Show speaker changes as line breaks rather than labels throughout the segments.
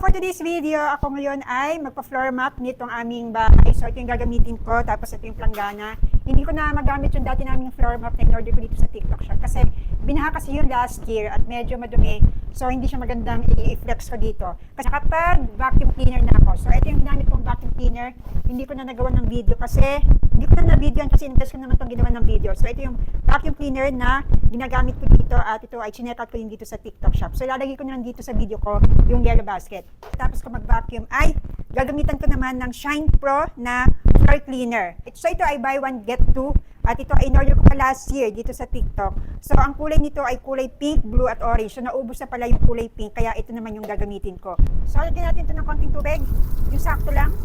For today's video, ako ngayon ay magpa-floor map nitong aming bahay. So ito yung gagamitin ko, tapos ito yung planggana. Hindi ko na magamit yung dati naming floor map na in-order ko dito sa TikTok shop. Kasi binaha kasi yun last year at medyo madumi. So hindi siya magandang i-flex ko dito. Kasi kapag vacuum cleaner na ako. So ito yung ginamit kong vacuum cleaner. Hindi ko na nagawa ng video kasi hindi ko na na-videoan kasi invest ko naman itong ginawa ng video. So ito yung vacuum cleaner na ginagamit ko dito at ito ay chineck out ko din dito sa TikTok shop. So ilalagay ko na lang dito sa video ko yung yellow basket. Tapos kung mag-vacuum ay gagamitan ko naman ng Shine Pro na floor cleaner. So ito ay buy one get two at ito ay in-order ko pa last year dito sa TikTok. So ang kulay nito ay kulay pink, blue at orange. So naubos na pala yung kulay pink kaya ito naman yung gagamitin ko. So lagyan natin ito ng konting tubig, yung sakto lang.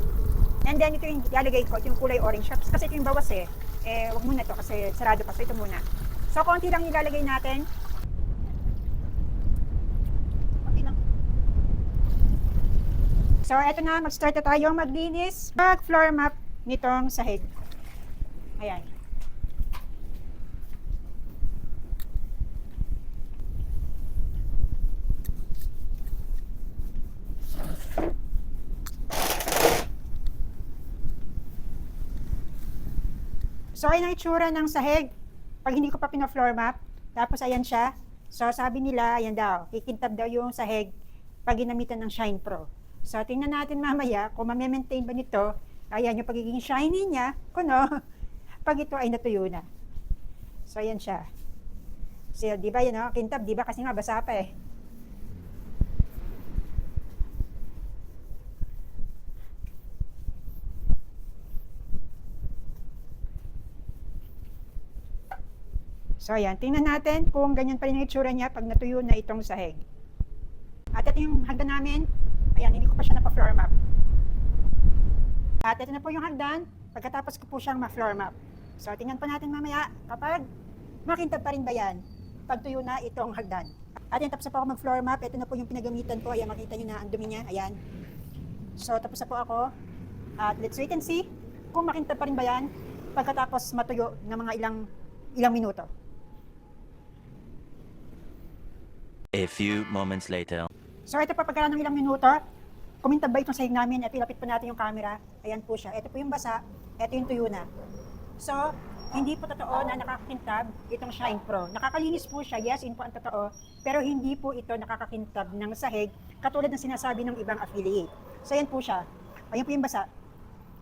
And then ito yung ilalagay ko, ito yung kulay orange. Kasi ito yung bawas wag muna ito kasi sarado pa. So ito muna. So konti lang ilalagay natin. Konti lang. So eto na, mag-start na tayo maglinis. Mag-floor map nitong sahig. Ayan. So, ayan ang itsura ng sahig. Pag hindi ko pa pina-floor map, tapos ayan siya. So, sabi nila, ayan daw, kikintab daw yung sahig pag ginamitan ng Shine Pro. So, tingnan natin mamaya kung ma-maintain ba nito. Ayan yung pagiging shiny niya, kuno, pag ito ay natuyo na. So, ayan siya. So, di ba yan, kintab, di ba? Kasi nga, basa pa eh. So ayan, tingnan natin kung ganyan pa rin ang itsura niya pag natuyo na itong sahig. At ito yung hagdan namin. Ayan, hindi ko pa siya napa-floor map. At ito na po yung hagdan, pagkatapos ko po siyang ma-floor map. So tingnan pa natin mamaya kapag makintab pa rin ba yan pag tuyo na itong hagdan. At yan, tapos na po ako mag-floor map. Ito na po yung pinagamitan ko. Ayan, makita nyo na ang dumi niya. Ayan. So tapos na po ako. At let's wait and see kung makintab pa rin ba yan pagkatapos matuyo ng mga ilang minuto.
A few moments later.
So ito pa pagkaraan ng ilang minuto, kumintab ba itong sahig namin at ilapit pa natin yung camera. Ayan po siya. Ito po yung basa, ito yung tuyo na. So, hindi po totoo na nakakakintab itong Shine Pro. Nakakalinis po siya, yes, yun po ang totoo. Pero hindi po ito nakakakintab ng sahig katulad ng sinasabi ng ibang affiliate. So ayan po siya. Ayan po yung basa.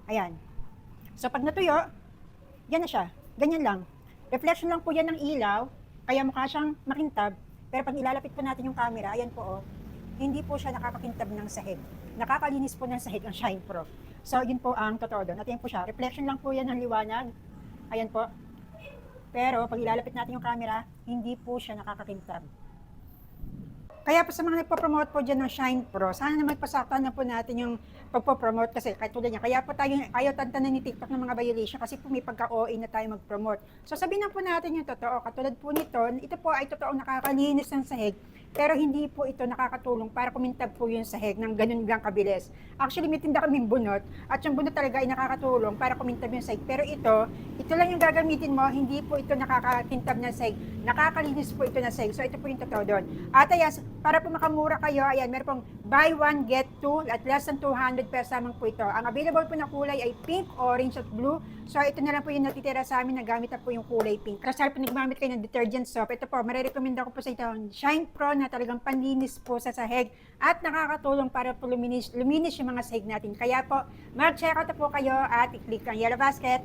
Ayan. So pag natuyo, yan na siya. Ganyan lang. Reflection lang po yan ng ilaw, kaya mukha siyang makintab. Pero pag ilalapit po natin yung camera, ayan po, hindi po siya nakakakintab ng sahig. Nakakalinis po ng sahig ang Shine Pro. So, yun po ang totoo doon. At yan po siya. Reflection lang po yan ng liwanag. Ayan po. Pero, pag ilalapit natin yung camera, hindi po siya nakakakintab. Kaya po sa mga nagpo-promote po dyan ng Shine Pro, sana naman pasaktan na po natin yung pagpo-promote kasi kahit tulad niya. Kaya po tayo ayaw tantanan ni TikTok ng mga violation kasi po may pagka-OA na tayo mag-promote. So sabihin na po natin yung totoo. Katulad po nito, ito po ay totoong nakakalinis ng sahig, pero hindi po ito nakakatulong para kumintab po yung sahig ng ganun lang kabilis. Actually, may tinda kaming bunot at yung bunot talaga ay nakakatulong para kumintab yung sahig. Pero ito lang yung gagamitin mo, hindi po ito nakakakintab ng sahig. Nakakalinis po ito ng sahig. So ito po yung totoo doon. At ayan, para po makamura kayo, ayan, meron pong buy one, get two, at less than 200 pesos lamang po ito. Ang available po na kulay ay pink, orange, at blue. So, ito na lang po yung natitira sa amin, nagamit na po yung kulay pink. Kasi po nagmamit kayo ng detergent soap. Ito po, marirecommend ako po sa ito, Shine Pro na talagang panlinis po sa sahig at nakakatulong para po luminis yung mga sahig natin. Kaya po, mag-check out na po kayo at i-click ang yellow basket